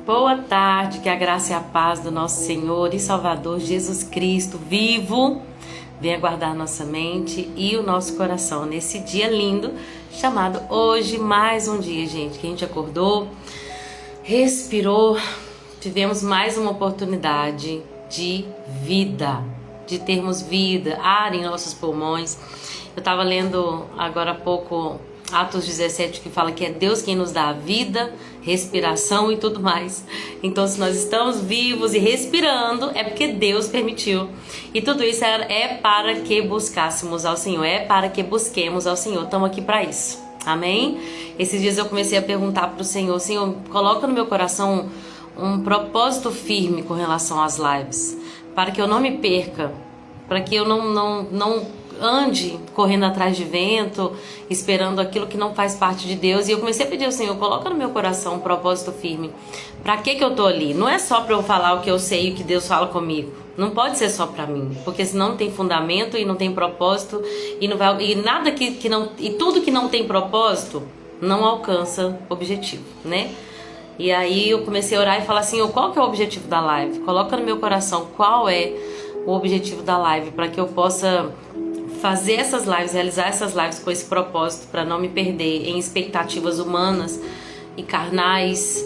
Boa tarde, que a graça e a paz do nosso Senhor e Salvador Jesus Cristo vivo venha guardar nossa mente e o nosso coração nesse dia lindo chamado hoje, mais um dia, gente, que a gente acordou, respirou, tivemos mais uma oportunidade de vida, de termos vida, ar em nossos pulmões. Eu estava lendo agora há pouco Atos 17, que fala que é Deus quem nos dá a vida, respiração e tudo mais. Então, se nós estamos vivos e respirando, é porque Deus permitiu. E tudo isso é para que buscássemos ao Senhor, é para que busquemos ao Senhor. Estamos aqui para isso. Amém? Esses dias eu comecei a perguntar para o Senhor: Senhor, coloca no meu coração um propósito firme com relação às lives, para que eu não me perca, para que eu não ande correndo atrás de vento, esperando aquilo que não faz parte de Deus. E eu comecei a pedir ao Senhor: coloca no meu coração um propósito firme. Pra que eu tô ali? Não é só pra eu falar o que eu sei e o que Deus fala comigo. Não pode ser só pra mim, porque senão não tem fundamento e não tem propósito e não vai, e nada que não, e tudo que não tem propósito não alcança objetivo, né? E aí eu comecei a orar e falar assim: qual que é o objetivo da live? Coloca no meu coração qual é o objetivo da live, para que eu possa fazer essas lives, realizar essas lives com esse propósito, para não me perder em expectativas humanas e carnais.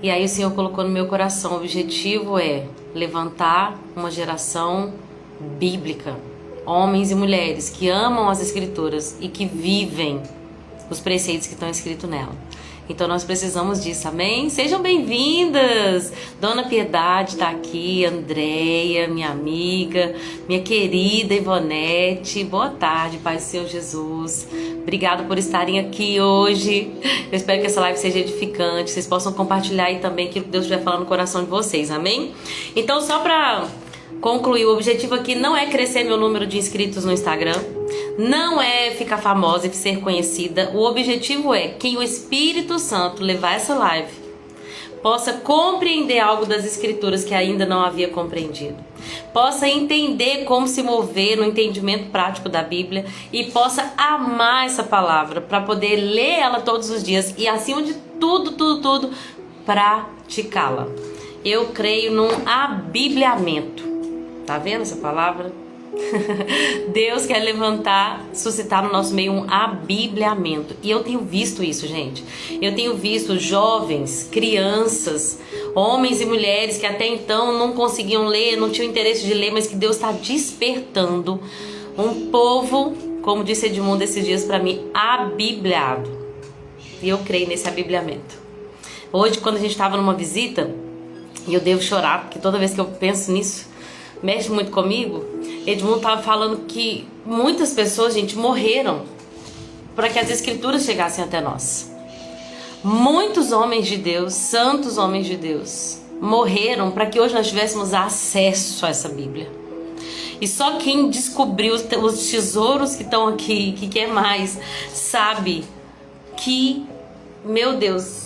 E aí o Senhor colocou no meu coração: o objetivo é levantar uma geração bíblica, homens e mulheres que amam as Escrituras e que vivem os preceitos que estão escritos nela. Então nós precisamos disso, amém? Sejam bem-vindas! Dona Piedade está aqui, Andréia, minha amiga, minha querida Ivonete. Boa tarde, Pai do Senhor Jesus. Obrigada por estarem aqui hoje. Eu espero que essa live seja edificante, vocês possam compartilhar aí também aquilo que Deus estiver falando no coração de vocês, amém? Então, só para concluir, o objetivo aqui não é crescer meu número de inscritos no Instagram, não é ficar famosa e ser conhecida. O objetivo é que o Espírito Santo levar essa live possa compreender algo das Escrituras que ainda não havia compreendido, possa entender como se mover no entendimento prático da Bíblia e possa amar essa palavra para poder ler ela todos os dias e, acima de tudo, praticá-la. Eu creio num abibliamento. Tá vendo essa palavra? Deus quer levantar, suscitar no nosso meio um abibliamento. E eu tenho visto isso, gente. Eu tenho visto jovens, crianças, homens e mulheres que até então não conseguiam ler, não tinham interesse de ler, mas que Deus está despertando um povo, como disse Edmundo esses dias para mim, abibliado. E eu creio nesse abibliamento. Hoje, quando a gente estava numa visita, e eu devo chorar, porque toda vez que eu penso nisso, mexe muito comigo. Edmundo estava falando que muitas pessoas, gente, morreram para que as Escrituras chegassem até nós. Muitos homens de Deus, santos homens de Deus, morreram para que hoje nós tivéssemos acesso a essa Bíblia. E só quem descobriu os tesouros que estão aqui, que quer mais, sabe que, meu Deus,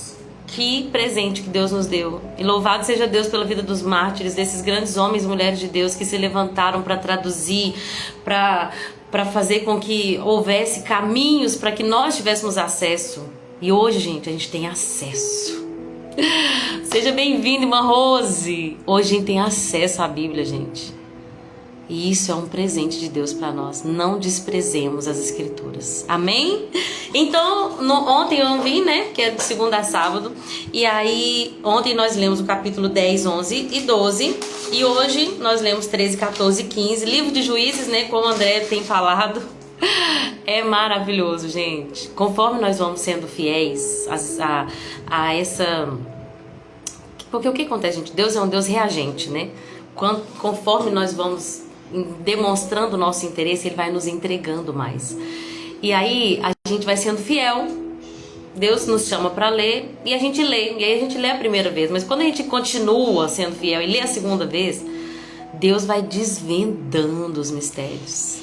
que presente que Deus nos deu. E louvado seja Deus pela vida dos mártires, desses grandes homens e mulheres de Deus que se levantaram para traduzir, para fazer com que houvesse caminhos para que nós tivéssemos acesso. E hoje, gente, a gente tem acesso. Seja bem-vinda, irmã Rose. Hoje a gente tem acesso à Bíblia, gente. E isso é um presente de Deus para nós. Não desprezemos as Escrituras. Amém? Então, ontem eu não vim, né? Que é de segunda a sábado. E aí, ontem nós lemos o capítulo 10, 11 e 12. E hoje nós lemos 13, 14 e 15. Livro de Juízes, né? Como o André tem falado. É maravilhoso, gente. Conforme nós vamos sendo fiéis a essa... Porque o que acontece, gente? Deus é um Deus reagente, né? Conforme nós vamos demonstrando o nosso interesse, Ele vai nos entregando mais. E aí a gente vai sendo fiel. Deus nos chama para ler e a gente lê. E aí a gente lê a primeira vez, mas quando a gente continua sendo fiel e lê a segunda vez, Deus vai desvendando os mistérios.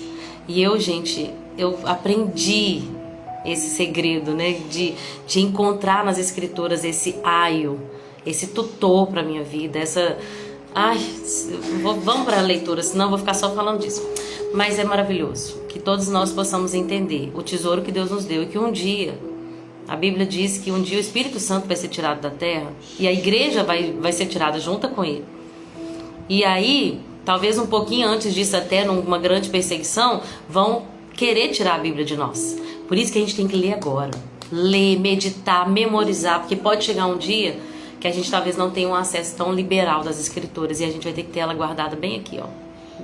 E eu, gente, eu aprendi esse segredo, né, de encontrar nas Escrituras esse aio, esse tutor para minha vida, essa... Ai, vamos para a leitura, senão eu vou ficar só falando disso. Mas é maravilhoso que todos nós possamos entender o tesouro que Deus nos deu e que um dia A Bíblia diz que um dia o Espírito Santo vai ser tirado da terra e a igreja vai ser tirada junto com ele. E aí, talvez um pouquinho antes disso, até numa grande perseguição, vão querer tirar a Bíblia de nós. Por isso que a gente tem que ler agora. Ler, meditar, memorizar, porque pode chegar um dia que a gente talvez não tenha um acesso tão liberal das Escrituras e a gente vai ter que ter ela guardada bem aqui, ó.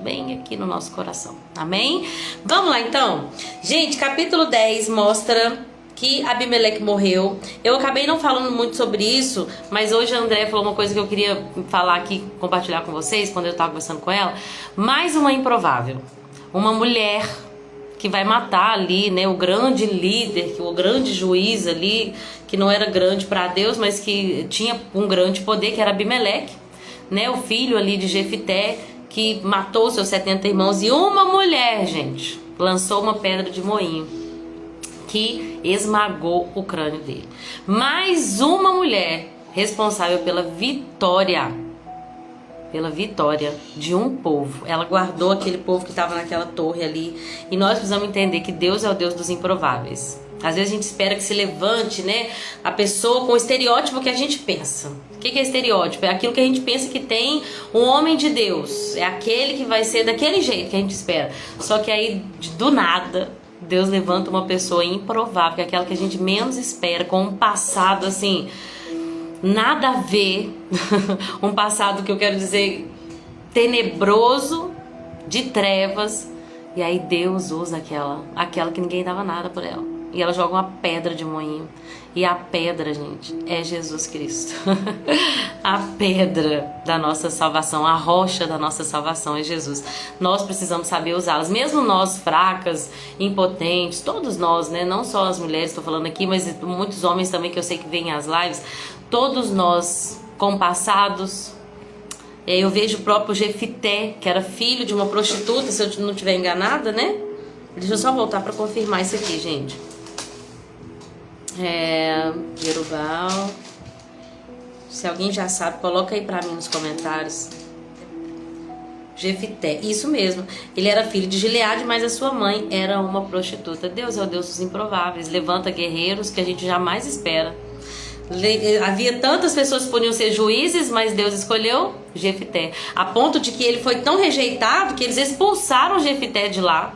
Bem aqui no nosso coração. Amém? Vamos lá então. Gente, capítulo 10 mostra que Abimeleque morreu. Eu acabei não falando muito sobre isso, mas hoje a André falou uma coisa que eu queria falar aqui, compartilhar com vocês, quando eu estava conversando com ela. Mais uma improvável. Uma mulher que vai matar ali, né, o grande líder, o grande juiz ali, que não era grande para Deus, mas que tinha um grande poder, que era Abimeleque, né, o filho ali de Jefité, que matou seus 70 irmãos. E uma mulher, gente, lançou uma pedra de moinho que esmagou o crânio dele. Mais uma mulher responsável pela vitória de um povo. Ela guardou aquele povo que estava naquela torre ali. E nós precisamos entender que Deus é o Deus dos improváveis. Às vezes a gente espera que se levante, né, a pessoa com o estereótipo que a gente pensa. O que é estereótipo? É aquilo que a gente pensa que tem um homem de Deus. É aquele que vai ser daquele jeito que a gente espera. Só que aí, do nada, Deus levanta uma pessoa improvável, que é aquela que a gente menos espera, com um passado assim, nada a ver. Um passado que eu quero dizer tenebroso, de trevas. E aí Deus usa aquela que ninguém dava nada por ela. E ela joga uma pedra de moinho. E a pedra, gente, é Jesus Cristo. A pedra da nossa salvação, a rocha da nossa salvação é Jesus. Nós precisamos saber usá-las. Mesmo nós fracas, impotentes, todos nós, né? Não só as mulheres, estou falando aqui, mas muitos homens também que eu sei que vêm às lives. Todos nós, compassados. Eu vejo o próprio Jefité, que era filho de uma prostituta, se eu não estiver enganada, né? Deixa eu só voltar para confirmar isso aqui, gente. Jerubal. Se alguém já sabe, coloca aí pra mim nos comentários. Jefité, isso mesmo. Ele era filho de Gileade, mas a sua mãe era uma prostituta. Deus é o Deus dos improváveis. Levanta guerreiros que a gente jamais espera. Havia tantas pessoas que podiam ser juízes, mas Deus escolheu Jefité. A ponto de que ele foi tão rejeitado que eles expulsaram Jefité de lá,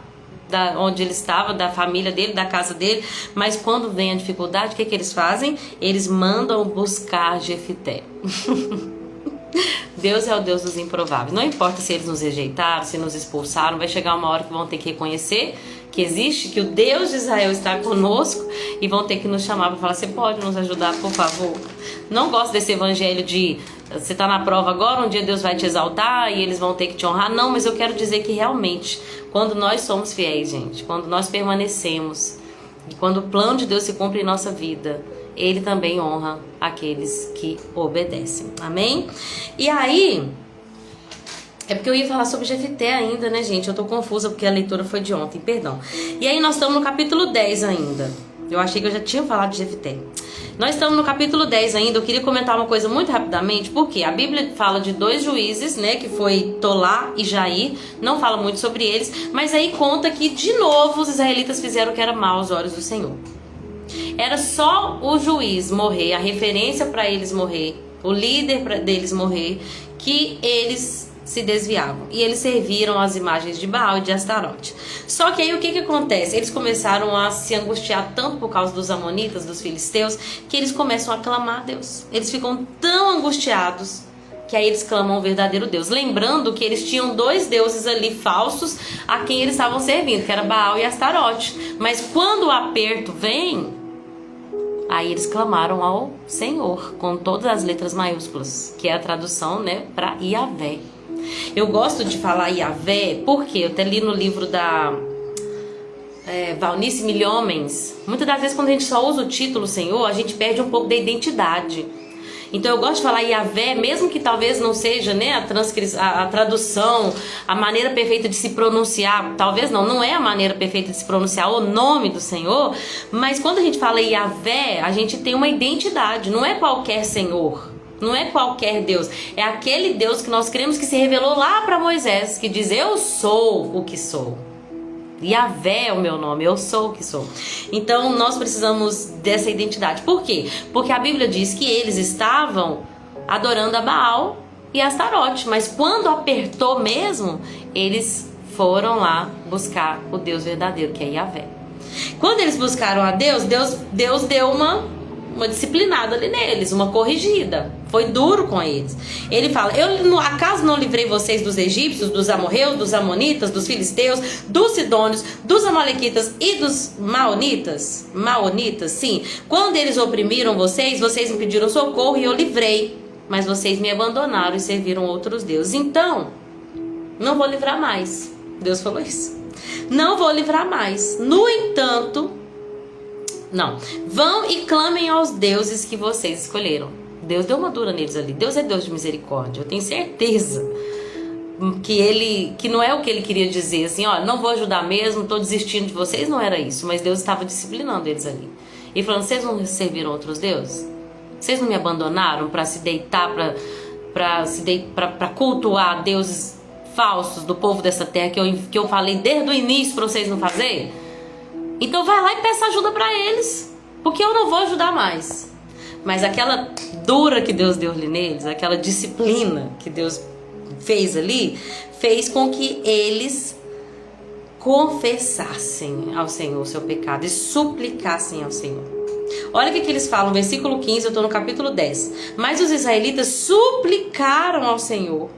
onde ele estava, da família dele, da casa dele. Mas quando vem a dificuldade, o que eles fazem? Eles mandam buscar Jefité. Deus é o Deus dos improváveis. Não importa se eles nos rejeitaram, se nos expulsaram, vai chegar uma hora que vão ter que reconhecer que existe, que o Deus de Israel está conosco, e vão ter que nos chamar para falar: você pode nos ajudar, por favor? Não gosto desse evangelho de você está na prova agora, um dia Deus vai te exaltar e eles vão ter que te honrar. Não, mas eu quero dizer que realmente, quando nós somos fiéis, gente, quando nós permanecemos, e quando o plano de Deus se cumpre em nossa vida, Ele também honra aqueles que obedecem. Amém? E aí, é porque eu ia falar sobre Jefité ainda, né, gente? Eu tô confusa porque a leitura foi de ontem, perdão. E aí nós estamos no capítulo 10 ainda. Eu achei que eu já tinha falado de Jefité. Nós estamos no capítulo 10 ainda. Eu queria comentar uma coisa muito rapidamente, porque a Bíblia fala de dois juízes, né, que foi Tolá e Jair. Não fala muito sobre eles, mas aí conta que de novo os israelitas fizeram o que era mal aos olhos do Senhor. Era só o juiz morrer, a referência para eles morrer, o líder deles morrer, que eles se desviavam. E eles serviram às imagens de Baal e de Astarote. Só que aí o que acontece? Eles começaram a se angustiar tanto por causa dos amonitas, dos filisteus, que eles começam a clamar a Deus. Eles ficam tão angustiados que aí eles clamam o verdadeiro Deus. Lembrando que eles tinham dois deuses ali falsos a quem eles estavam servindo, que era Baal e Astarote. Mas quando o aperto vem, aí eles clamaram ao Senhor, com todas as letras maiúsculas, que é a tradução, né, para Iavé. Eu gosto de falar Iavé porque eu até li no livro da Valnice Milhomens. Muitas das vezes quando a gente só usa o título Senhor, a gente perde um pouco da identidade. Então eu gosto de falar Iavé, mesmo que talvez não seja, né, a tradução, a maneira perfeita de se pronunciar. Talvez não é a maneira perfeita de se pronunciar o nome do Senhor. Mas quando a gente fala Iavé, a gente tem uma identidade. Não é qualquer Senhor. Não é qualquer Deus, é aquele Deus que nós cremos que se revelou lá para Moisés, que diz: eu sou o que sou. Yahvé é o meu nome, eu sou o que sou. Então nós precisamos dessa identidade. Por quê? Porque a Bíblia diz que eles estavam adorando a Baal e a Astarote, mas quando apertou mesmo, eles foram lá buscar o Deus verdadeiro, que é Yahvé. Quando eles buscaram a Deus, Deus deu uma disciplinada ali neles, uma corrigida. Foi duro com eles. Ele fala: eu acaso não livrei vocês dos egípcios, dos amorreus, dos amonitas, dos filisteus, dos sidônios, dos amalequitas e dos maonitas? Maonitas, sim. Quando eles oprimiram vocês, vocês me pediram socorro e eu livrei. Mas vocês me abandonaram e serviram outros deuses. Então, não vou livrar mais. Deus falou isso. Não vou livrar mais. No entanto, não. Vão e clamem aos deuses que vocês escolheram. Deus deu uma dura neles ali. Deus é Deus de misericórdia. Eu tenho certeza que não é o que ele queria dizer. Assim, ó, não vou ajudar mesmo, tô desistindo de vocês. Não era isso. Mas Deus estava disciplinando eles ali. E falando: vocês não serviram outros deuses? Vocês não me abandonaram para se deitar, para cultuar deuses falsos do povo dessa terra que eu falei desde o início para vocês não fazerem? Então vai lá e peça ajuda para eles, porque eu não vou ajudar mais. Mas aquela dura que Deus deu ali neles, aquela disciplina que Deus fez ali, fez com que eles confessassem ao Senhor o seu pecado e suplicassem ao Senhor. Olha o que eles falam, versículo 15, eu estou no capítulo 10. Mas os israelitas suplicaram ao Senhor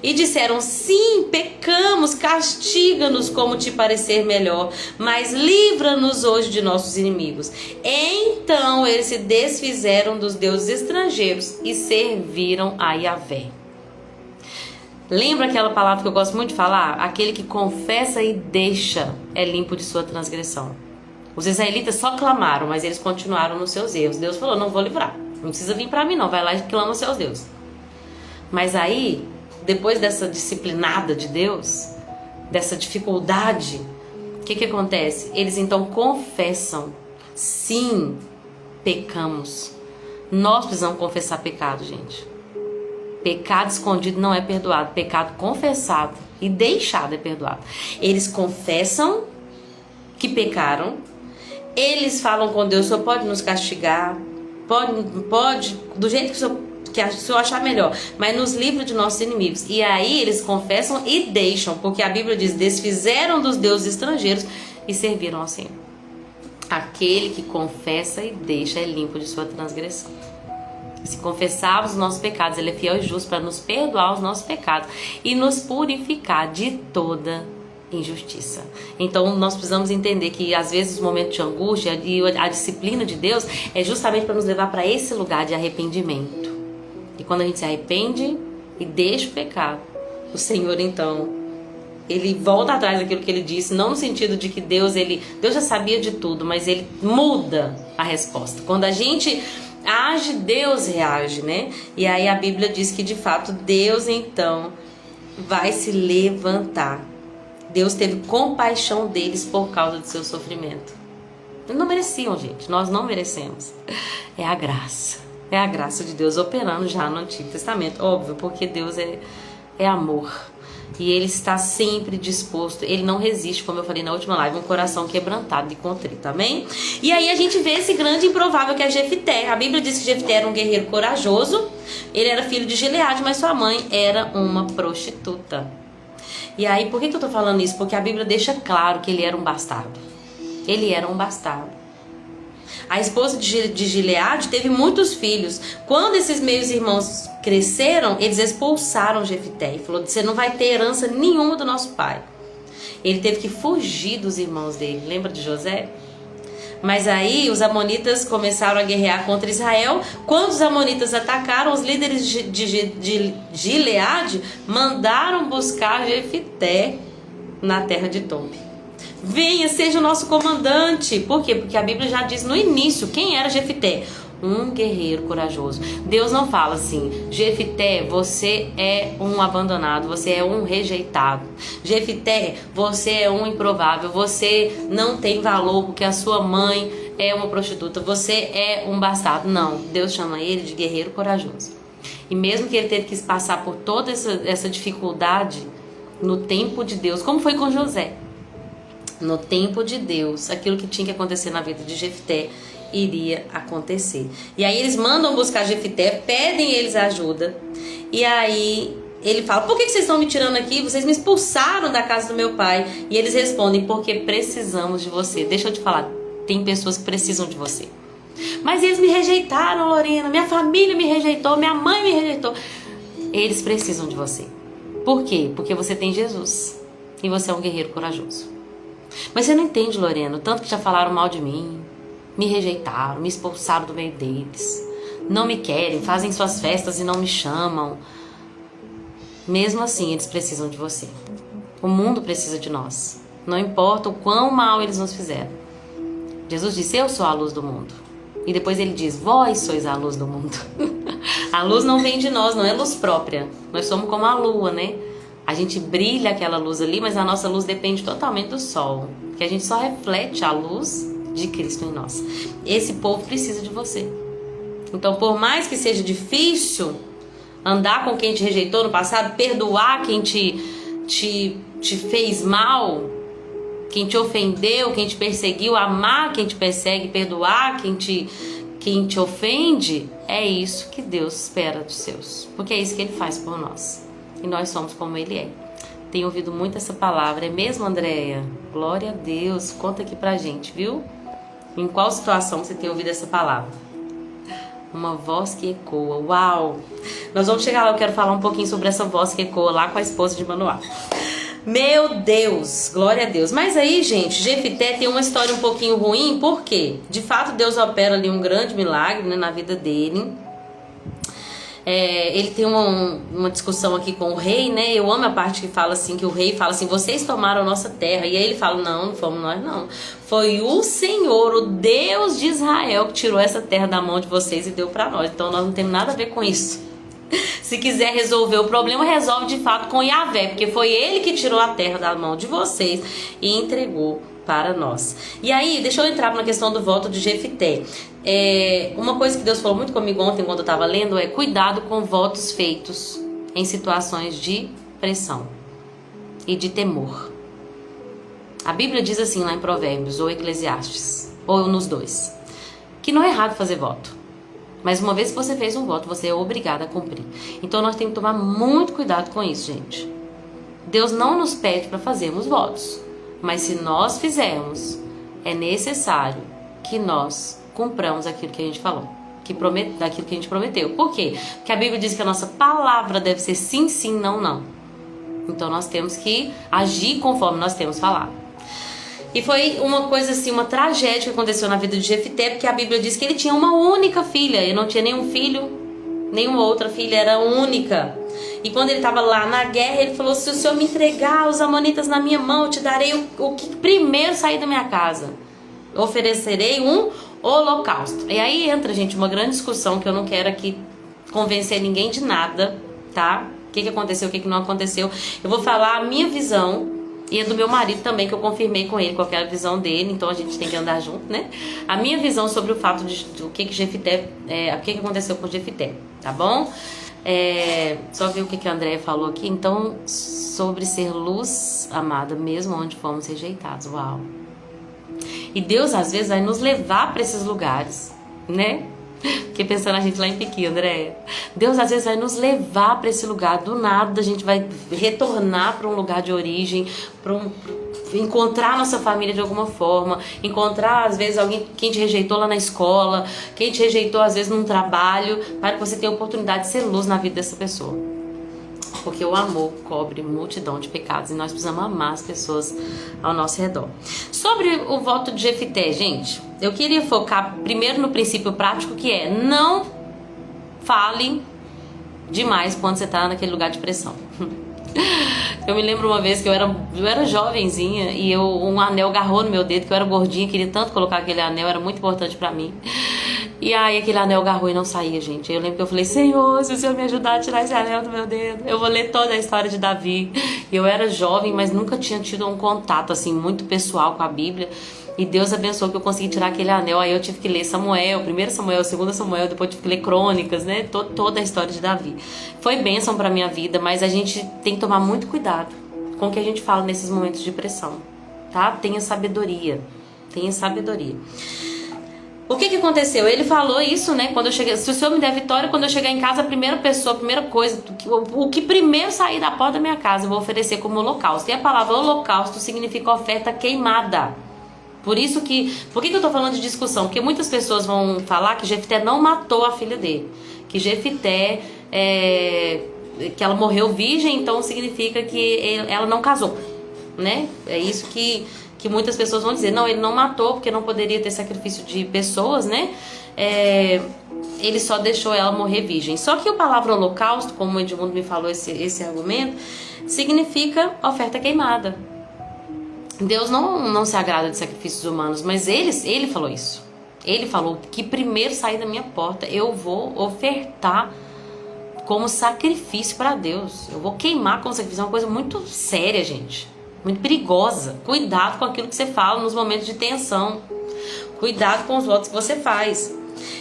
e disseram: sim, pecamos, castiga-nos como te parecer melhor, mas livra-nos hoje de nossos inimigos. Então eles se desfizeram dos deuses estrangeiros e serviram a Yahvé. Lembra aquela palavra que eu gosto muito de falar? Aquele que confessa e deixa é limpo de sua transgressão. Os israelitas só clamaram, mas eles continuaram nos seus erros. Deus falou: não vou livrar, não precisa vir para mim não, vai lá e clama os seus deuses. Mas aí, depois dessa disciplinada de Deus, dessa dificuldade, o que acontece? Eles então confessam: sim, pecamos. Nós precisamos confessar pecado, gente. Pecado escondido não é perdoado, pecado confessado e deixado é perdoado. Eles confessam que pecaram, eles falam com Deus: o Senhor pode nos castigar, pode do jeito que o Senhor achar melhor, mas nos livra de nossos inimigos. E aí eles confessam e deixam, porque a Bíblia diz: desfizeram dos deuses estrangeiros e serviram ao Senhor. Aquele que confessa e deixa é limpo de sua transgressão. Se confessarmos os nossos pecados, Ele é fiel e justo para nos perdoar os nossos pecados e nos purificar de toda injustiça. Então nós precisamos entender que às vezes os momentos de angústia e a disciplina de Deus é justamente para nos levar para esse lugar de arrependimento. E quando a gente se arrepende e deixa o pecado, o Senhor então, Ele volta atrás daquilo que Ele disse, não no sentido de que Deus já sabia de tudo, mas Ele muda a resposta. Quando a gente age, Deus reage, né? E aí a Bíblia diz que de fato Deus então vai se levantar. Deus teve compaixão deles por causa do seu sofrimento. Eles não mereciam, gente. Nós não merecemos. É a graça. É a graça de Deus operando já no Antigo Testamento. Óbvio, porque Deus é amor. E Ele está sempre disposto. Ele não resiste, como eu falei na última live, um coração quebrantado e contrito. Amém? E aí a gente vê esse grande improvável que é Jefté. A Bíblia diz que Jefté era um guerreiro corajoso. Ele era filho de Gileade, mas sua mãe era uma prostituta. E aí, por que eu tô falando isso? Porque a Bíblia deixa claro que ele era um bastardo. Ele era um bastardo. A esposa de Gileade teve muitos filhos. Quando esses meus irmãos cresceram, eles expulsaram Jefté e falou: você não vai ter herança nenhuma do nosso pai. Ele teve que fugir dos irmãos dele. Lembra de José? Mas aí os amonitas começaram a guerrear contra Israel. Quando os amonitas atacaram, os líderes de Gileade mandaram buscar Jefté na terra de Tobi. Venha, seja o nosso comandante. Por quê? Porque a Bíblia já diz no início quem era Jefté. Um guerreiro corajoso. Deus não fala assim: Jefté, você é um abandonado, você é um rejeitado. Jefté, você é um improvável, você não tem valor porque a sua mãe é uma prostituta, você é um bastardo. Não, Deus chama ele de guerreiro corajoso. E mesmo que ele teve que passar por toda essa dificuldade no tempo de Deus, como foi com José. No tempo de Deus, aquilo que tinha que acontecer na vida de Jefté iria acontecer. E aí eles mandam buscar Jefté, pedem eles ajuda. E aí ele fala: por que vocês estão me tirando aqui? Vocês me expulsaram da casa do meu pai. E eles respondem: porque precisamos de você. Deixa eu te falar, tem pessoas que precisam de você. Mas eles me rejeitaram, Lorena. Minha família me rejeitou, minha mãe me rejeitou. Eles precisam de você. Por quê? Porque você tem Jesus. E você é um guerreiro corajoso. Mas você não entende, Lorena, o tanto que já falaram mal de mim, me rejeitaram, me expulsaram do meio deles, não me querem, fazem suas festas e não me chamam. Mesmo assim, eles precisam de você. O mundo precisa de nós. Não importa o quão mal eles nos fizeram. Jesus disse: eu sou a luz do mundo. E depois ele diz: vós sois a luz do mundo. A luz não vem de nós, não é luz própria. Nós somos como a lua, né? A gente brilha aquela luz ali, mas a nossa luz depende totalmente do sol. Porque a gente só reflete a luz de Cristo em nós. Esse povo precisa de você. Então, por mais que seja difícil andar com quem te rejeitou no passado, perdoar quem te fez mal, quem te ofendeu, quem te perseguiu, amar quem te persegue, perdoar quem te ofende, é isso que Deus espera dos seus. Porque é isso que Ele faz por nós. E nós somos como Ele é. Tenho ouvido muito essa palavra, é mesmo, Andréia? Glória a Deus. Conta aqui pra gente, viu? Em qual situação você tem ouvido essa palavra? Uma voz que ecoa. Uau! Nós vamos chegar lá, eu quero falar um pouquinho sobre essa voz que ecoa lá com a esposa de Manoá. Meu Deus, glória a Deus. Mas aí, gente, Jefté tem uma história um pouquinho ruim, por quê? De fato, Deus opera ali um grande milagre, né, na vida dele. Ele tem uma discussão aqui com o rei, né? Eu amo a parte que fala assim, que o rei fala assim: vocês tomaram a nossa terra. E aí ele fala: não fomos nós, não. Foi o Senhor, o Deus de Israel, que tirou essa terra da mão de vocês e deu pra nós. Então nós não temos nada a ver com isso. Se quiser resolver o problema, resolve de fato com Yahvé, porque foi ele que tirou a terra da mão de vocês e entregou para nós. E aí, deixa eu entrar na questão do voto de Jefté. Uma coisa que Deus falou muito comigo ontem quando eu estava lendo é: cuidado com votos feitos em situações de pressão e de temor. A Bíblia diz assim lá em Provérbios ou Eclesiastes, ou nos dois, que não é errado fazer voto. Mas uma vez que você fez um voto, você é obrigado a cumprir. Então nós temos que tomar muito cuidado com isso, gente. Deus não nos pede para fazermos votos. Mas se nós fizermos, é necessário que nós cumpramos aquilo que a gente falou. Daquilo que a gente prometeu. Por quê? Porque a Bíblia diz que a nossa palavra deve ser sim, sim, não, não. Então nós temos que agir conforme nós temos falado. E foi uma coisa assim, uma tragédia que aconteceu na vida de Jefté, porque a Bíblia diz que ele tinha uma única filha. Ele não tinha nenhum filho, nenhuma outra filha, era única. E quando ele estava lá na guerra, ele falou: se o Senhor me entregar os amonitas na minha mão, eu te darei o que primeiro sair da minha casa. Eu oferecerei um holocausto. E aí entra, gente, uma grande discussão que eu não quero aqui convencer ninguém de nada, tá? O que aconteceu, o que não aconteceu. Eu vou falar a minha visão e a do meu marido também, que eu confirmei com ele qual que era a visão dele. Então a gente tem que andar junto, né? A minha visão sobre o fato do que Jefté, o que aconteceu com Jefté, tá bom? Só ver o que a Andréia falou aqui. Então, sobre ser luz, amada, mesmo onde fomos rejeitados. Uau! E Deus às vezes vai nos levar para esses lugares, né? Fiquei pensando a gente lá em Piqui, Andréia. Deus às vezes vai nos levar para esse lugar. Do nada a gente vai retornar para um lugar de origem, encontrar nossa família de alguma forma, encontrar às vezes alguém, quem te rejeitou lá na escola, quem te rejeitou às vezes num trabalho, para que você tenha a oportunidade de ser luz na vida dessa pessoa. Porque o amor cobre multidão de pecados e nós precisamos amar as pessoas ao nosso redor. Sobre o voto de Jefté, gente, eu queria focar primeiro no princípio prático, que é: não fale demais quando você está naquele lugar de pressão. Eu me lembro uma vez que eu era jovenzinha e um anel agarrou no meu dedo, que eu era gordinha, queria tanto colocar aquele anel, era muito importante pra mim. E aí aquele anel agarrou e não saía, gente. Eu lembro que eu falei: Senhor, se o Senhor me ajudar a tirar esse anel do meu dedo, eu vou ler toda a história de Davi. Eu era jovem, mas nunca tinha tido um contato assim muito pessoal com a Bíblia. E Deus abençoou que eu consegui tirar aquele anel. Aí eu tive que ler Samuel, 1 Samuel, 2 Samuel, depois tive que ler Crônicas, né? Toda a história de Davi. Foi bênção pra minha vida, mas a gente tem que tomar muito cuidado com o que a gente fala nesses momentos de pressão. tá? Tenha sabedoria. Tenha sabedoria. O que aconteceu? Ele falou isso, né? Quando eu cheguei, se o Senhor me der vitória, quando eu chegar em casa, a primeira coisa, o que primeiro sair da porta da minha casa, eu vou oferecer como holocausto. E a palavra holocausto significa oferta queimada. Por que eu tô falando de discussão? Porque muitas pessoas vão falar que Jefté não matou a filha dele. Que Jefté, que ela morreu virgem, então significa que ela não casou, né? É isso que muitas pessoas vão dizer. Não, ele não matou, porque não poderia ter sacrifício de pessoas, né? Ele só deixou ela morrer virgem. Só que a palavra holocausto, como o Edmundo me falou esse argumento, significa oferta queimada. Deus não se agrada de sacrifícios humanos, mas ele falou isso. Ele falou que primeiro sair da minha porta, eu vou ofertar como sacrifício para Deus. Eu vou queimar como sacrifício. É uma coisa muito séria, gente. Muito perigosa. Cuidado com aquilo que você fala nos momentos de tensão. Cuidado com os votos que você faz.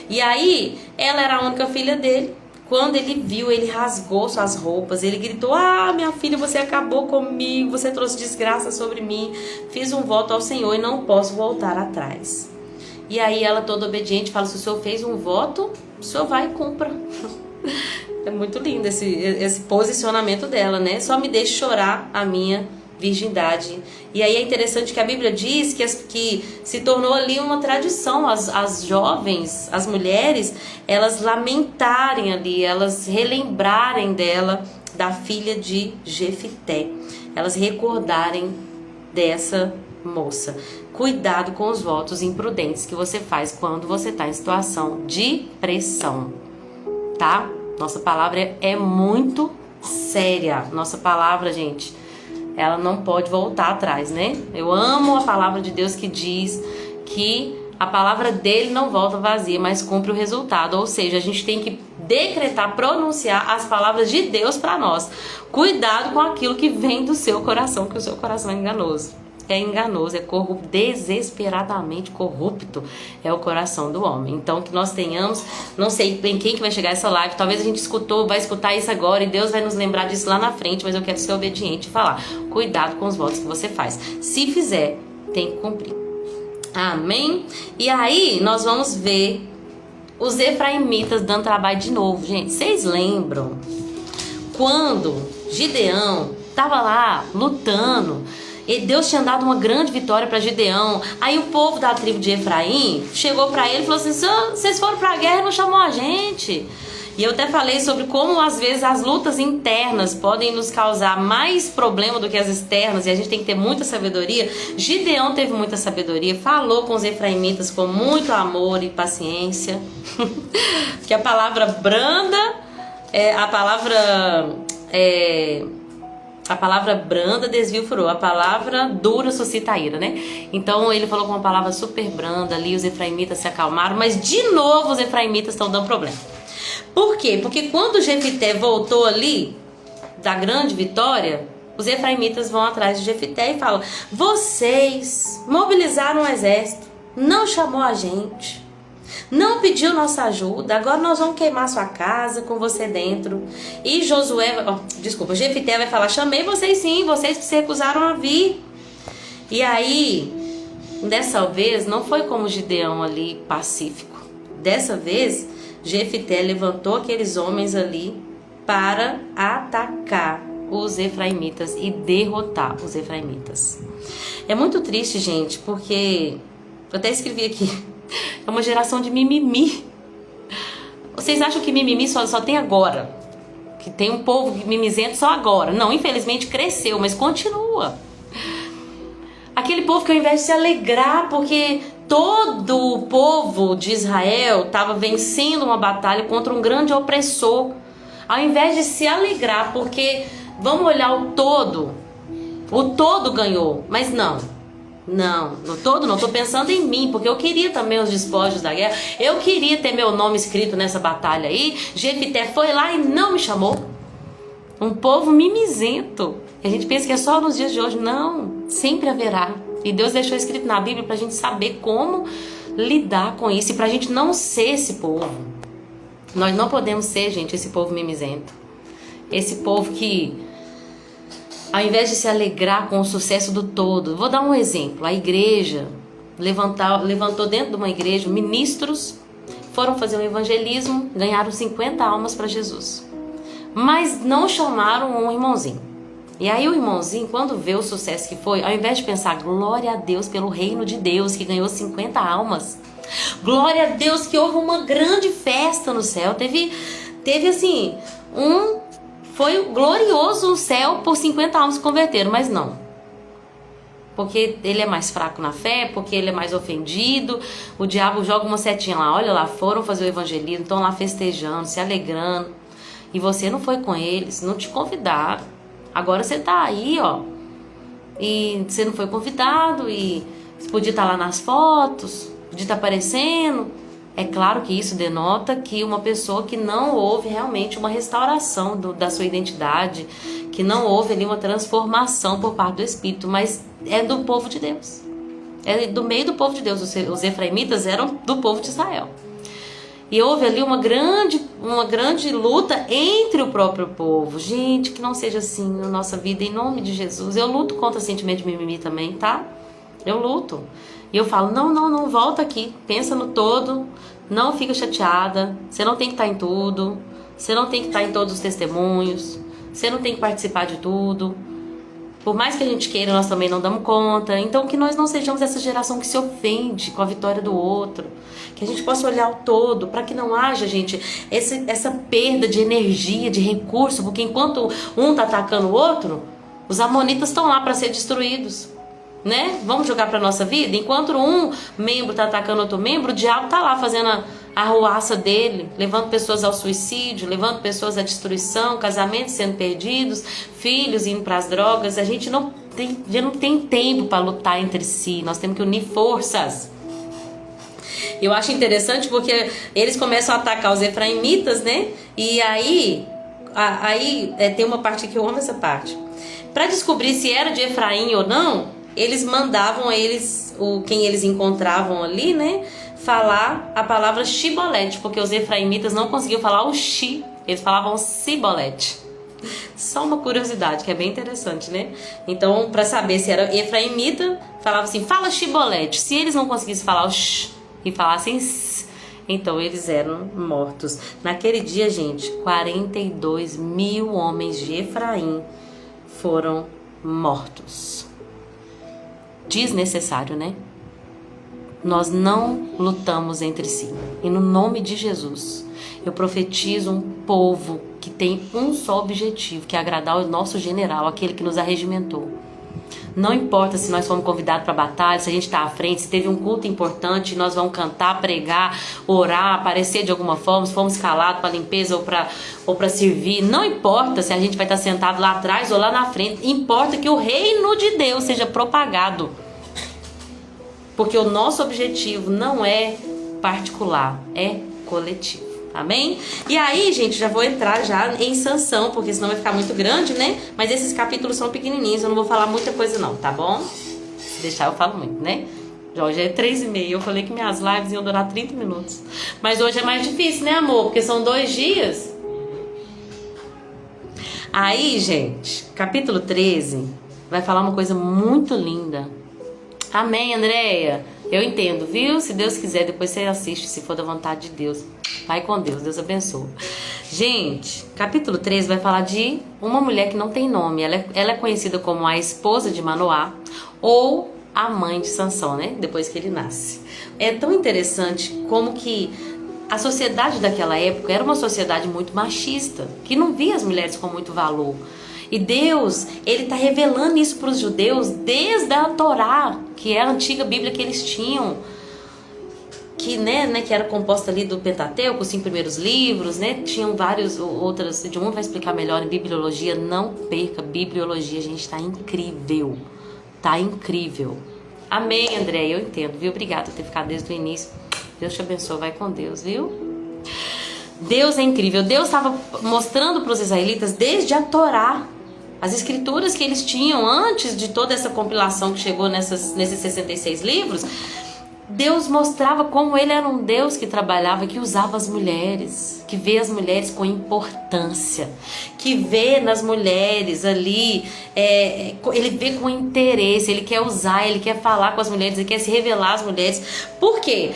E aí, ela era a única filha dele. Quando ele viu, ele rasgou suas roupas. Ele gritou: ah, minha filha, você acabou comigo. Você trouxe desgraça sobre mim. Fiz um voto ao Senhor e não posso voltar atrás. E aí ela, toda obediente, fala: se o Senhor fez um voto, o Senhor vai e cumpra. É muito lindo esse posicionamento dela, né? Só me deixe chorar a minha virgindade. E aí é interessante que a Bíblia diz que se tornou ali uma tradição as jovens, as mulheres, elas lamentarem ali, elas relembrarem dela, da filha de Jefté, elas recordarem dessa moça. Cuidado com os votos imprudentes que você faz quando você está em situação de pressão, tá? Nossa palavra é muito séria. Nossa palavra, gente, ela não pode voltar atrás, né? Eu amo a palavra de Deus que diz que a palavra dele não volta vazia, mas cumpre o resultado. Ou seja, a gente tem que decretar, pronunciar as palavras de Deus para nós. Cuidado com aquilo que vem do seu coração, que o seu coração é enganoso. É enganoso, é corrupto, desesperadamente corrupto é o coração do homem. Então que nós tenhamos, não sei em quem que vai chegar essa live, talvez a gente vai escutar isso agora e Deus vai nos lembrar disso lá na frente, mas eu quero ser obediente e falar: cuidado com os votos que você faz. Se fizer, tem que cumprir. Amém? E aí nós vamos ver os efraimitas dando trabalho de novo, gente. Vocês lembram quando Gideão estava lá lutando? E Deus tinha dado uma grande vitória para Gideão. Aí o povo da tribo de Efraim chegou para ele e falou assim: vocês foram para a guerra e não chamou a gente. E eu até falei sobre como às vezes as lutas internas podem nos causar mais problema do que as externas, e a gente tem que ter muita sabedoria. Gideão teve muita sabedoria, falou com os efraimitas com muito amor e paciência. Que a palavra branda a palavra branda desvia o furor, a palavra dura suscita a ira, né? Então ele falou com uma palavra super branda ali, os efraimitas se acalmaram, mas de novo os efraimitas estão dando problema. Por quê? Porque quando Jefté voltou ali da grande vitória, os efraimitas vão atrás de Jefté e falam: vocês mobilizaram o exército, não chamou a gente, não pediu nossa ajuda, agora nós vamos queimar sua casa com você dentro. E Jefté vai falar: chamei vocês sim, vocês que se recusaram a vir. E aí, dessa vez, não foi como Gideão ali pacífico. Dessa vez, Jefté levantou aqueles homens ali para atacar os efraimitas e derrotar os efraimitas. É muito triste, gente, porque eu até escrevi aqui: é uma geração de mimimi. Vocês acham que mimimi só tem agora? Que tem um povo mimizento só agora? Não, infelizmente cresceu, mas continua. Aquele povo que ao invés de se alegrar porque todo o povo de Israel estava vencendo uma batalha contra um grande opressor, ao invés de se alegrar porque vamos olhar o todo ganhou, mas não, no todo não, tô pensando em mim, porque eu queria também os despojos da guerra, eu queria ter meu nome escrito nessa batalha aí. Jefté foi lá e não me chamou. Um povo mimizento. A gente pensa que é só nos dias de hoje. Não, sempre haverá. E Deus deixou escrito na Bíblia pra gente saber como lidar com isso e pra gente não ser esse povo. Nós não podemos ser, gente, esse povo mimizento. Esse povo que Ao invés de se alegrar com o sucesso do todo, vou dar um exemplo. A igreja levantou dentro de uma igreja ministros, foram fazer um evangelismo, ganharam 50 almas para Jesus. Mas não chamaram um irmãozinho. E aí o irmãozinho, quando vê o sucesso que foi, ao invés de pensar, glória a Deus pelo reino de Deus que ganhou 50 almas, glória a Deus que houve uma grande festa no céu, teve assim, foi glorioso o céu por 50 almas se converteram, mas não. Porque ele é mais fraco na fé, porque ele é mais ofendido, o diabo joga uma setinha lá, olha lá, foram fazer o evangelismo, estão lá festejando, se alegrando, e você não foi com eles, não te convidaram. Agora você tá aí, ó, e você não foi convidado, e você podia estar lá nas fotos, podia estar aparecendo. É claro que isso denota que uma pessoa que não houve realmente uma restauração da sua identidade, que não houve ali uma transformação por parte do Espírito, mas é do povo de Deus. É do meio do povo de Deus. Os efraimitas eram do povo de Israel. E houve ali uma grande luta entre o próprio povo. Gente, que não seja assim na nossa vida, em nome de Jesus. Eu luto contra sentimento de mimimi também, tá? Eu luto. E eu falo, não, volta aqui, pensa no todo, não fica chateada, você não tem que estar em tudo, você não tem que estar em todos os testemunhos, você não tem que participar de tudo. Por mais que a gente queira, nós também não damos conta. Então que nós não sejamos essa geração que se ofende com a vitória do outro, que a gente possa olhar o todo, para que não haja, gente, essa perda de energia, de recurso, porque enquanto um está atacando o outro, os amonitas estão lá para ser destruídos. Né? Vamos jogar para nossa vida? Enquanto um membro está atacando outro membro, o diabo está lá fazendo a arruaça dele, levando pessoas ao suicídio, levando pessoas à destruição, casamentos sendo perdidos, filhos indo para as drogas. A gente não tem tempo para lutar entre si, nós temos que unir forças. Eu acho interessante porque eles começam a atacar os efraimitas, né? E aí tem uma parte que eu amo essa parte. Para descobrir se era de Efraim ou não, eles mandavam quem eles encontravam ali, né, falar a palavra Shibolete, porque os efraimitas não conseguiam falar o Shi, eles falavam Sibolete. Só uma curiosidade que é bem interessante, né? Então, para saber se era efraimita, falava assim, fala Shibolete. Se eles não conseguissem falar o Sh e falassem S, então eles eram mortos. Naquele dia, gente, 42 mil homens de Efraim foram mortos. Desnecessário, né? Nós não lutamos entre si. E no nome de Jesus, eu profetizo um povo que tem um só objetivo, que é agradar o nosso general, aquele que nos arregimentou. Não importa se nós fomos convidados para batalha, se a gente está à frente, se teve um culto importante, nós vamos cantar, pregar, orar, aparecer de alguma forma, se fomos calados para limpeza ou para servir. Não importa se a gente vai estar sentado lá atrás ou lá na frente. Importa que o reino de Deus seja propagado. Porque o nosso objetivo não é particular, é coletivo. Amém? E aí, gente, já vou entrar já em Sansão, porque senão vai ficar muito grande, né? Mas esses capítulos são pequenininhos, eu não vou falar muita coisa não, tá bom? Se deixar eu falo muito, né? Já hoje é 3h30, eu falei que minhas lives iam durar 30 minutos. Mas hoje é mais difícil, né, amor? Porque são 2 dias. Aí, gente, capítulo 13 vai falar uma coisa muito linda. Amém, Andréia? Eu entendo, viu? Se Deus quiser, depois você assiste, se for da vontade de Deus. Vai com Deus, Deus abençoe. Gente, capítulo 13 vai falar de uma mulher que não tem nome. Ela é conhecida como a esposa de Manoá ou a mãe de Sansão, né? Depois que ele nasce. É tão interessante como que a sociedade daquela época era uma sociedade muito machista, que não via as mulheres com muito valor. E Deus, ele está revelando isso para os judeus desde a Torá, que é a antiga Bíblia que eles tinham, que, que era composta ali do Pentateuco, os 5 primeiros livros, né? Tinham várias outras, de um vai explicar melhor em bibliologia. Não perca bibliologia, gente, está incrível. Tá incrível. Amém, André, eu entendo, viu? Obrigada por ter ficado desde o início. Deus te abençoe, vai com Deus, viu? Deus é incrível. Deus estava mostrando para os israelitas desde a Torá, as escrituras que eles tinham antes de toda essa compilação que chegou nesses 66 livros, Deus mostrava como ele era um Deus que trabalhava, que usava as mulheres, que vê as mulheres com importância, que vê nas mulheres ali, ele vê com interesse, ele quer usar, ele quer falar com as mulheres, ele quer se revelar às mulheres. Por quê?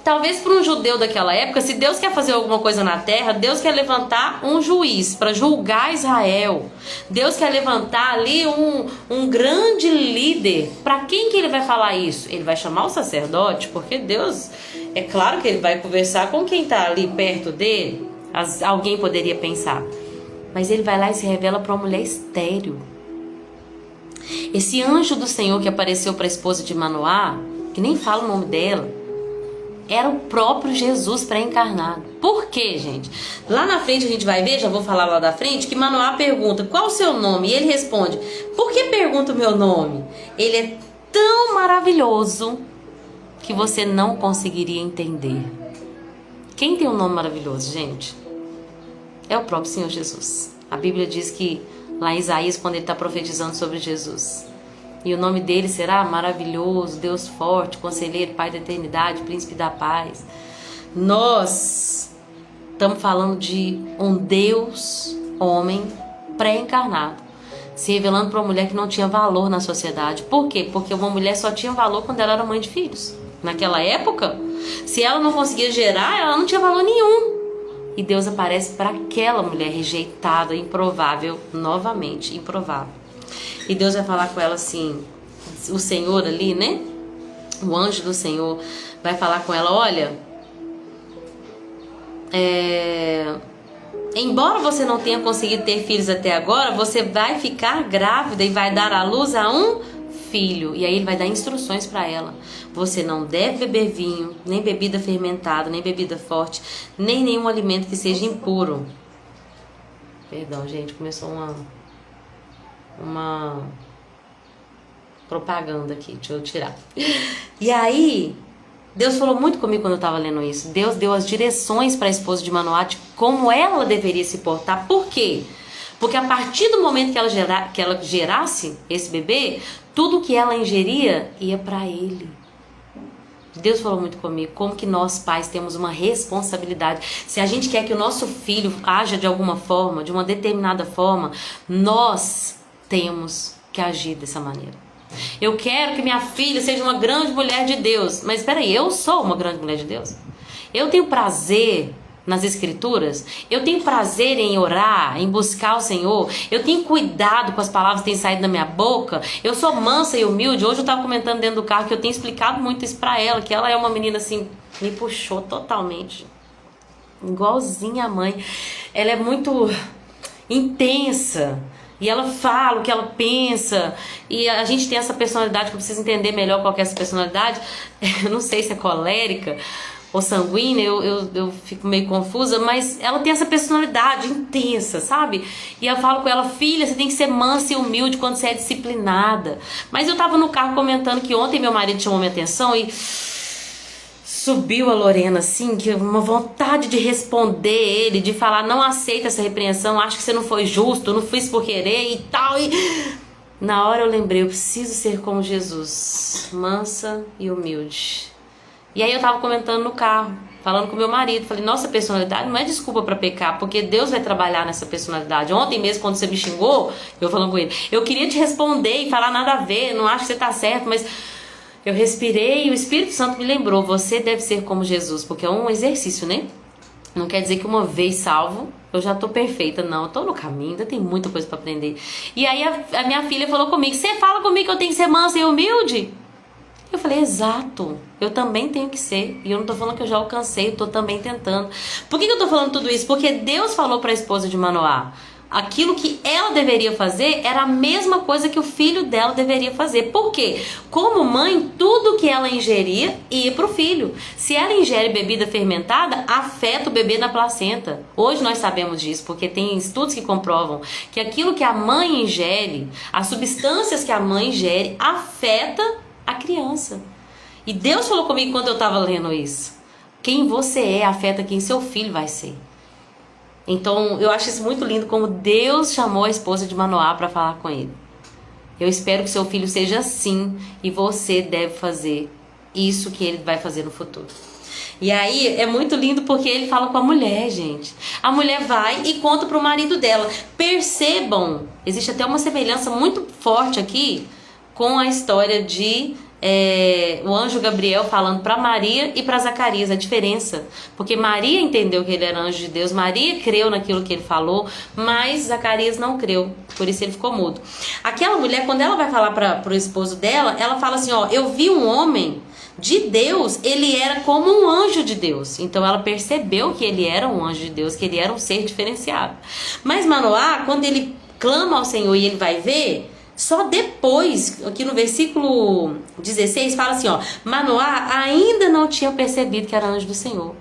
Talvez para um judeu daquela época, se Deus quer fazer alguma coisa na terra, Deus quer levantar um juiz para julgar Israel. Deus quer levantar ali um grande líder. Para quem que ele vai falar isso? Ele vai chamar o sacerdote, porque Deus, é claro que ele vai conversar com quem está ali perto dele. Alguém poderia pensar. Mas ele vai lá e se revela para uma mulher estéril. Esse anjo do Senhor que apareceu para a esposa de Manoá, que nem fala o nome dela, era o próprio Jesus pré-encarnado. Por quê, gente? Lá na frente a gente vai ver, já vou falar lá da frente, que Manoá pergunta, qual o seu nome? E ele responde, por que pergunta o meu nome? Ele é tão maravilhoso que você não conseguiria entender. Quem tem um nome maravilhoso, gente? É o próprio Senhor Jesus. A Bíblia diz que, lá em Isaías, quando ele está profetizando sobre Jesus, e o nome dele será maravilhoso, Deus forte, conselheiro, Pai da eternidade, príncipe da paz. Nós estamos falando de um Deus, homem, pré-encarnado, se revelando para uma mulher que não tinha valor na sociedade. Por quê? Porque uma mulher só tinha valor quando ela era mãe de filhos. Naquela época, se ela não conseguia gerar, ela não tinha valor nenhum. E Deus aparece para aquela mulher rejeitada, improvável, novamente, improvável. E Deus vai falar com ela assim, o Senhor ali, né? O anjo do Senhor vai falar com ela, olha, embora você não tenha conseguido ter filhos até agora, você vai ficar grávida e vai dar à luz a um filho. E aí ele vai dar instruções para ela. Você não deve beber vinho, nem bebida fermentada, nem bebida forte, nem nenhum alimento que seja impuro. Perdão, gente, começou uma propaganda aqui, deixa eu tirar. E aí, Deus falou muito comigo quando eu estava lendo isso. Deus deu as direções para a esposa de Manoá de como ela deveria se portar. Por quê? Porque a partir do momento que ela gerasse esse bebê, tudo que ela ingeria ia para ele. Deus falou muito comigo, como que nós pais temos uma responsabilidade. Se a gente quer que o nosso filho haja de alguma forma, de uma determinada forma, nós temos que agir dessa maneira. Eu quero que minha filha seja uma grande mulher de Deus. Mas espera aí, eu sou uma grande mulher de Deus? Eu tenho prazer nas escrituras? Eu tenho prazer em orar, em buscar o Senhor? Eu tenho cuidado com as palavras que têm saído da minha boca? Eu sou mansa e humilde? Hoje eu estava comentando dentro do carro que eu tenho explicado muito isso para ela, que ela é uma menina assim, me puxou totalmente, igualzinha a mãe. Ela é muito intensa. E ela fala o que ela pensa. E a gente tem essa personalidade, que eu preciso entender melhor qual que é essa personalidade. Eu não sei se é colérica ou sanguínea, eu fico meio confusa, mas ela tem essa personalidade intensa, sabe? E eu falo com ela, filha, você tem que ser mansa e humilde quando você é disciplinada. Mas eu tava no carro comentando que ontem meu marido chamou minha atenção e subiu a Lorena assim, que uma vontade de responder ele, de falar, não aceita essa repreensão, acho que você não foi justo, não fiz por querer e tal. E na hora eu lembrei, eu preciso ser como Jesus, mansa e humilde. E aí eu tava comentando no carro, falando com meu marido, falei, nossa personalidade não é desculpa pra pecar, porque Deus vai trabalhar nessa personalidade. Ontem mesmo, quando você me xingou, eu falando com ele, eu queria te responder e falar nada a ver, não acho que você tá certo, mas eu respirei e o Espírito Santo me lembrou, você deve ser como Jesus, porque é um exercício, né? Não quer dizer que uma vez salvo, eu já tô perfeita, não, eu tô no caminho, ainda tem muita coisa pra aprender. E aí a minha filha falou comigo, você fala comigo que eu tenho que ser mansa e humilde? Eu falei, exato, eu também tenho que ser. E eu não tô falando que eu já alcancei, eu tô também tentando. Por que eu tô falando tudo isso? Porque Deus falou para a esposa de Manoá, aquilo que ela deveria fazer era a mesma coisa que o filho dela deveria fazer. Por quê? Como mãe, tudo que ela ingeria ia pro filho. Se ela ingere bebida fermentada, afeta o bebê na placenta. Hoje nós sabemos disso, porque tem estudos que comprovam que aquilo que a mãe ingere, as substâncias que a mãe ingere, afeta a criança. E Deus falou comigo quando eu estava lendo isso. Quem você é afeta quem seu filho vai ser. Então eu acho isso muito lindo, como Deus chamou a esposa de Manoá para falar com ele. Eu espero que seu filho seja assim, e você deve fazer isso que ele vai fazer no futuro. E aí é muito lindo porque ele fala com a mulher, gente. A mulher vai e conta pro marido dela. Percebam, existe até uma semelhança muito forte aqui com a história de o anjo Gabriel falando para Maria e para Zacarias. A diferença, porque Maria entendeu que ele era anjo de Deus, Maria creu naquilo que ele falou, mas Zacarias não creu, por isso ele ficou mudo. Aquela mulher, quando ela vai falar para o esposo dela, ela fala assim, ó, eu vi um homem de Deus, ele era como um anjo de Deus. Então ela percebeu que ele era um anjo de Deus, que ele era um ser diferenciado. Mas Manoá, quando ele clama ao Senhor e ele vai ver, só depois, aqui no versículo 16, fala assim, ó, Manoá ainda não tinha percebido que era anjo do Senhor.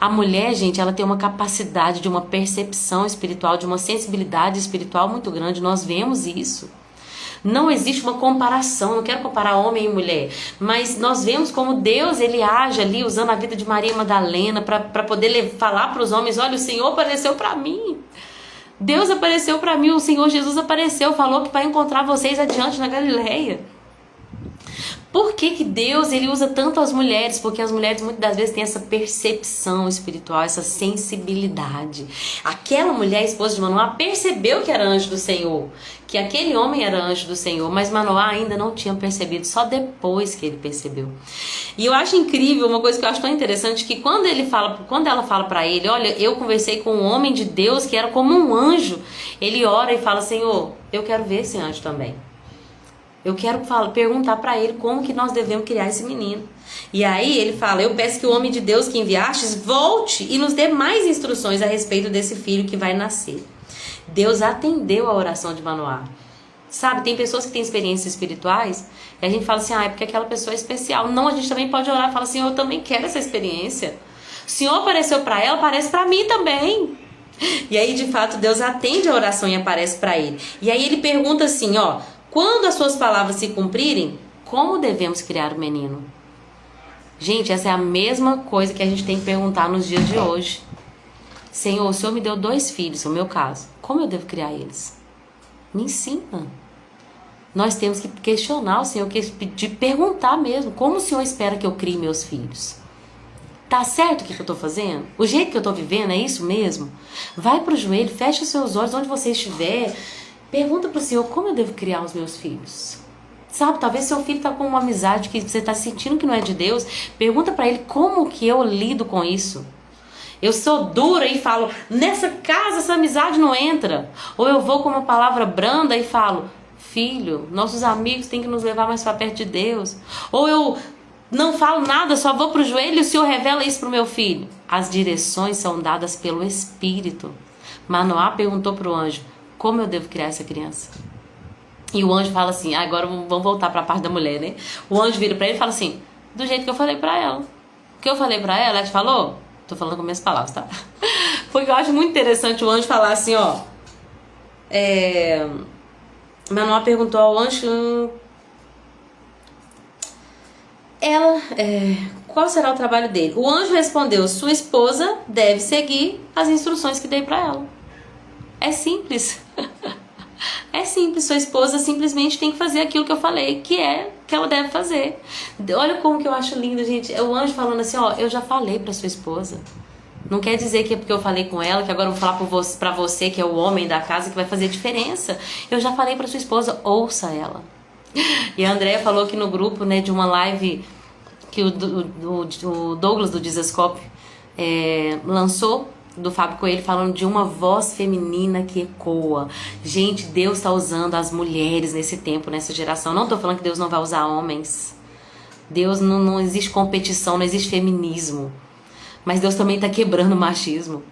A mulher, gente, ela tem uma capacidade de uma percepção espiritual, de uma sensibilidade espiritual muito grande. Nós vemos isso. Não existe uma comparação, não quero comparar homem e mulher, mas nós vemos como Deus, ele age ali usando a vida de Maria Madalena para poder falar para os homens, olha, o Senhor apareceu para mim. Deus apareceu para mim, o Senhor Jesus apareceu, falou que vai encontrar vocês adiante na Galileia. Por que Deus ele usa tanto as mulheres? Porque as mulheres muitas das vezes têm essa percepção espiritual, essa sensibilidade. Aquela mulher, esposa de Manoá, percebeu que era anjo do Senhor, que aquele homem era anjo do Senhor, mas Manoá ainda não tinha percebido, só depois que ele percebeu. E eu acho incrível, uma coisa que eu acho tão interessante, que quando ela fala para ele, olha, eu conversei com um homem de Deus que era como um anjo, ele ora e fala, Senhor, eu quero ver esse anjo também. Eu quero perguntar para ele como que nós devemos criar esse menino. E aí ele fala, eu peço que o homem de Deus que enviastes volte e nos dê mais instruções a respeito desse filho que vai nascer. Deus atendeu a oração de Manoá. Sabe, tem pessoas que têm experiências espirituais e a gente fala assim, é porque aquela pessoa é especial. Não, a gente também pode orar e falar assim, eu também quero essa experiência. O Senhor apareceu para ela, aparece para mim também. E aí de fato Deus atende a oração e aparece para ele. E aí ele pergunta assim, ó, quando as suas palavras se cumprirem, como devemos criar o menino? Gente, essa é a mesma coisa que a gente tem que perguntar nos dias de hoje. Senhor, o Senhor me deu 2 filhos, no meu caso. Como eu devo criar eles? Me ensina. Nós temos que questionar o Senhor, de perguntar mesmo. Como o Senhor espera que eu crie meus filhos? Tá certo o que eu tô fazendo? O jeito que eu tô vivendo é isso mesmo? Vai pro joelho, fecha os seus olhos onde você estiver. Pergunta pro Senhor como eu devo criar os meus filhos. Sabe, talvez seu filho tá com uma amizade que você tá sentindo que não é de Deus. Pergunta pra ele como que eu lido com isso. Eu sou dura e falo, nessa casa essa amizade não entra. Ou eu vou com uma palavra branda e falo, filho, nossos amigos têm que nos levar mais pra perto de Deus. Ou eu não falo nada, só vou pro joelho e o Senhor revela isso pro meu filho. As direções são dadas pelo Espírito. Manoá perguntou pro anjo, como eu devo criar essa criança? E o anjo fala assim, agora vamos voltar para a parte da mulher, né? O anjo vira para ele e fala assim, do jeito que eu falei para ela. O que eu falei para ela, ela te falou? Tô falando com minhas palavras, tá? Porque eu acho muito interessante o anjo falar assim, ó. Manoá perguntou ao anjo, qual será o trabalho dele? O anjo respondeu, sua esposa deve seguir as instruções que dei para ela. É simples. É simples, sua esposa simplesmente tem que fazer aquilo que eu falei, que ela deve fazer. Olha como que eu acho lindo, gente. É o anjo falando assim, ó, eu já falei pra sua esposa. Não quer dizer que é porque eu falei com ela, que agora eu vou falar pra você, que é o homem da casa, que vai fazer diferença. Eu já falei pra sua esposa, ouça ela. E a Andrea falou que no grupo, né, de uma live que o Douglas do Dizascope lançou, do Fábio Coelho, falando de uma voz feminina que ecoa. Gente, Deus está usando as mulheres nesse tempo, nessa geração. Não tô falando que Deus não vai usar homens. Deus não existe competição, não existe feminismo. Mas Deus também está quebrando o machismo.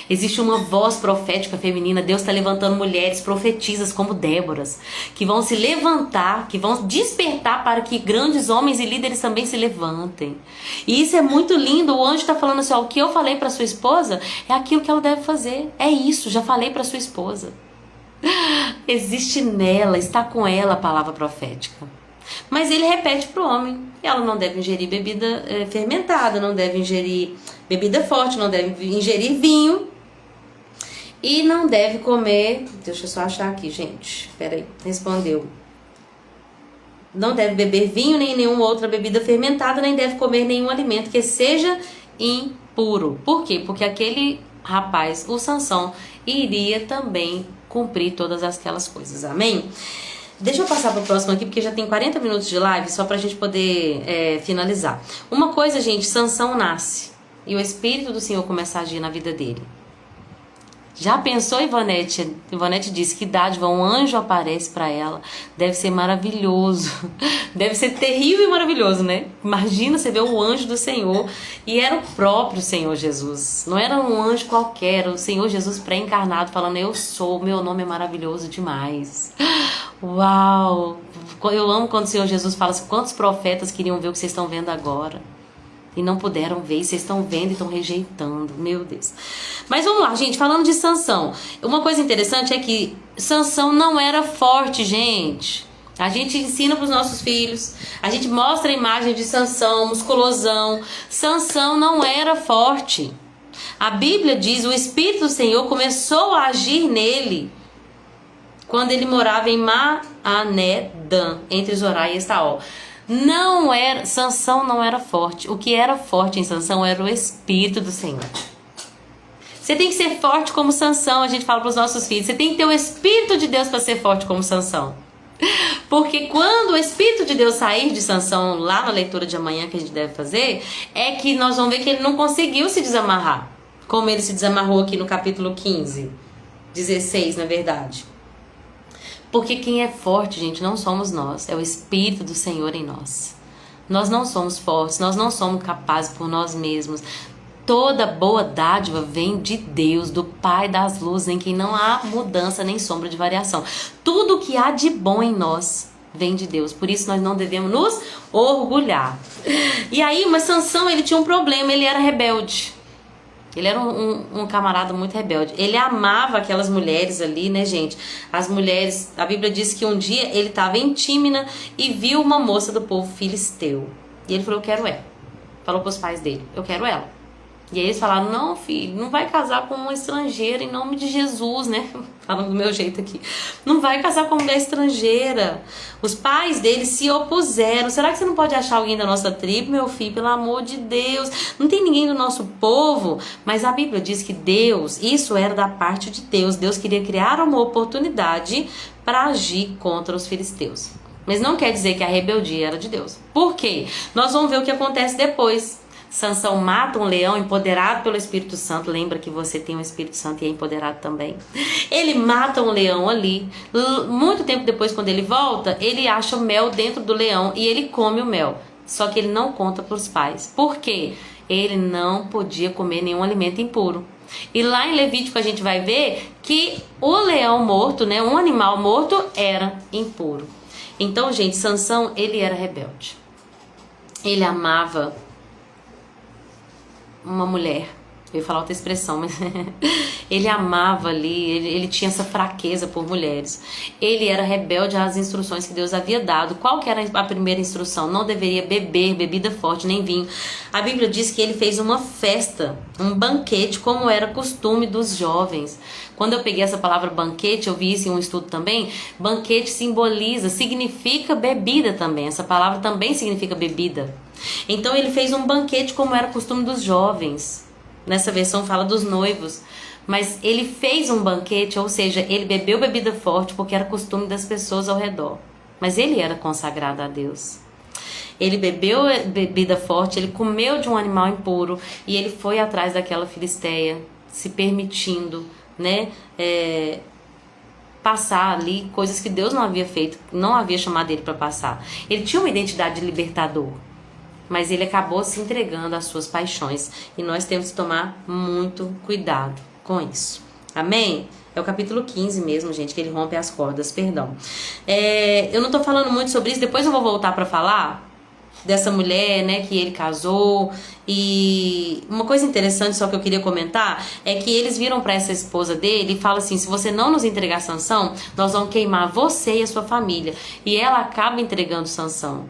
Existe uma voz profética feminina. Deus está levantando mulheres profetisas como Déboras, que vão se levantar, que vão despertar para que grandes homens e líderes também se levantem. E isso é muito lindo. O anjo está falando assim, ó, o que eu falei para sua esposa é aquilo que ela deve fazer. É isso, já falei para sua esposa. Existe nela, está com ela a palavra profética. Mas ele repete para o homem, ela não deve ingerir bebida fermentada, não deve ingerir bebida forte, não deve ingerir vinho e não deve comer, deixa eu só achar aqui, gente, peraí, respondeu, não deve beber vinho nem nenhuma outra bebida fermentada, nem deve comer nenhum alimento que seja impuro. Por quê? Porque aquele rapaz, o Sansão, iria também cumprir todas aquelas coisas. Amém? Deixa eu passar para o próximo aqui, porque já tem 40 minutos de live, só para a gente poder finalizar. Uma coisa, gente, Sansão nasce e o Espírito do Senhor começa a agir na vida dele. Já pensou, Ivonete? Ivonete disse que dádiva, um anjo aparece para ela. Deve ser maravilhoso. Deve ser terrível e maravilhoso, né? Imagina você ver o anjo do Senhor. E era o próprio Senhor Jesus. Não era um anjo qualquer, era o Senhor Jesus pré-encarnado falando: eu sou, meu nome é maravilhoso demais. Uau! Eu amo quando o Senhor Jesus fala assim: quantos profetas queriam ver o que vocês estão vendo agora? E não puderam ver, e vocês estão vendo e estão rejeitando. Meu Deus. Mas vamos lá, gente, falando de Sansão. Uma coisa interessante é que Sansão não era forte, gente. A gente ensina para os nossos filhos, a gente mostra a imagem de Sansão, musculosão. Sansão não era forte. A Bíblia diz: o Espírito do Senhor começou a agir nele quando ele morava em Maanedã, entre Zorá e Estaol. Sansão não era forte. O que era forte em Sansão era o Espírito do Senhor. Você tem que ser forte como Sansão. A gente fala para os nossos filhos: você tem que ter o Espírito de Deus para ser forte como Sansão. Porque quando o Espírito de Deus sair de Sansão, lá na leitura de amanhã que a gente deve fazer, é que nós vamos ver que ele não conseguiu se desamarrar, como ele se desamarrou aqui no capítulo 15, 16 na verdade. Porque quem é forte, gente, não somos nós, é o Espírito do Senhor em nós. Nós não somos fortes, nós não somos capazes por nós mesmos. Toda boa dádiva vem de Deus, do Pai das luzes, em quem não há mudança nem sombra de variação. Tudo que há de bom em nós vem de Deus. Por isso nós não devemos nos orgulhar. E aí, mas Sansão, ele tinha um problema, ele era rebelde. Ele era um camarada muito rebelde. Ele amava aquelas mulheres ali, né, gente? As mulheres, a Bíblia diz que um dia ele estava em Tímina e viu uma moça do povo filisteu. E ele falou: eu quero ela. Falou para os pais dele: eu quero ela. E aí eles falaram: não, filho, não vai casar com uma estrangeira em nome de Jesus, né? Falando do meu jeito aqui. Não vai casar com uma mulher estrangeira. Os pais dele se opuseram. Será que você não pode achar alguém da nossa tribo, meu filho? Pelo amor de Deus. Não tem ninguém do nosso povo. Mas a Bíblia diz que Deus, isso era da parte de Deus. Deus queria criar uma oportunidade para agir contra os filisteus. Mas não quer dizer que a rebeldia era de Deus. Por quê? Nós vamos ver o que acontece depois. Sansão mata um leão empoderado pelo Espírito Santo. Lembra que você tem o Espírito Santo e é empoderado também. Ele mata um leão ali. Muito tempo depois, quando ele volta, ele acha o mel dentro do leão e ele come o mel. Só que ele não conta para os pais. Por quê? Ele não podia comer nenhum alimento impuro. E lá em Levítico a gente vai ver que o leão morto, né, um animal morto, era impuro. Então, gente, Sansão, ele era rebelde. Ele amava uma mulher. Eu ia falar outra expressão, mas ele amava ali, ele tinha essa fraqueza por mulheres. Ele era rebelde às instruções que Deus havia dado. Qual que era a primeira instrução? Não deveria beber bebida forte, nem vinho. A Bíblia diz que ele fez uma festa, um banquete, como era costume dos jovens. Quando eu peguei essa palavra banquete, eu vi isso em um estudo também. Banquete significa bebida também. Essa palavra também significa bebida. Então ele fez um banquete como era costume dos jovens. Nessa versão fala dos noivos. Mas ele fez um banquete, ou seja, ele bebeu bebida forte porque era costume das pessoas ao redor. Mas ele era consagrado a Deus. Ele bebeu bebida forte, ele comeu de um animal impuro e ele foi atrás daquela filisteia, se permitindo, né, passar ali coisas que Deus não havia feito, não havia chamado ele para passar. Ele tinha uma identidade de libertador, mas ele acabou se entregando às suas paixões. E nós temos que tomar muito cuidado com isso. Amém? É o capítulo 15 mesmo, gente, que ele rompe as cordas, perdão. Eu não tô falando muito sobre isso, depois eu vou voltar para falar dessa mulher, né, que ele casou. E uma coisa interessante só que eu queria comentar é que eles viram para essa esposa dele e falam assim: se você não nos entregar Sansão, nós vamos queimar você e a sua família. E ela acaba entregando Sansão.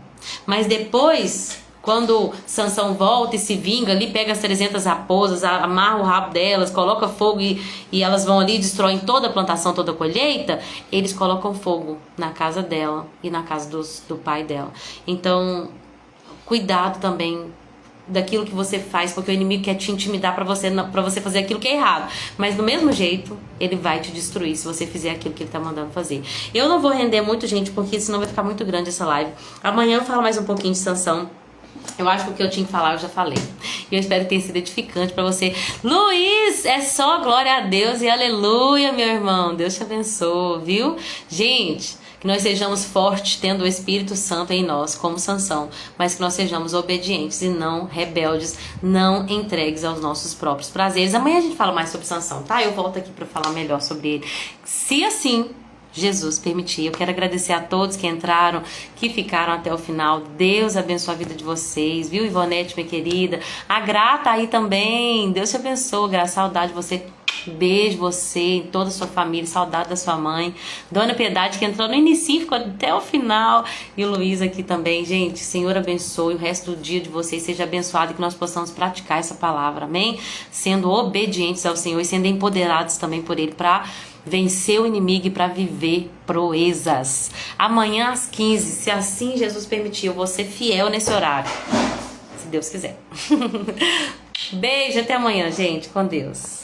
Mas depois Quando Sansão volta e se vinga ali, pega as 300 raposas, amarra o rabo delas, coloca fogo e elas vão ali e destroem toda a plantação, toda a colheita, eles colocam fogo na casa dela e na casa do pai dela. Então, cuidado também daquilo que você faz, porque o inimigo quer te intimidar para você fazer aquilo que é errado, mas do mesmo jeito ele vai te destruir se você fizer aquilo que ele tá mandando fazer. Eu não vou render muito, gente, porque senão vai ficar muito grande essa live. Amanhã eu falo mais um pouquinho de Sansão. Eu acho que o que eu tinha que falar eu já falei. E eu espero que tenha sido edificante pra você. Luiz, é só glória a Deus e aleluia, meu irmão. Deus te abençoe, viu? Gente, que nós sejamos fortes tendo o Espírito Santo em nós, como Sansão, mas que nós sejamos obedientes e não rebeldes, não entregues aos nossos próprios prazeres. Amanhã a gente fala mais sobre Sansão, tá? Eu volto aqui pra falar melhor sobre ele. Se assim Jesus permitir. Eu quero agradecer a todos que entraram, que ficaram até o final. Deus abençoe a vida de vocês, viu, Ivonete, minha querida? A Gra tá aí também. Deus te abençoe, Gra. Saudade de você. Beijo você e toda a sua família, saudade da sua mãe. Dona Piedade, que entrou no início, ficou até o final. E o Luiz aqui também. Gente, Senhor abençoe o resto do dia de vocês, seja abençoado e que nós possamos praticar essa palavra, amém? Sendo obedientes ao Senhor e sendo empoderados também por Ele para vencer o inimigo e para viver proezas. Amanhã às 15, se assim Jesus permitir, eu vou ser fiel nesse horário, se Deus quiser. Beijo, até amanhã, gente, com Deus.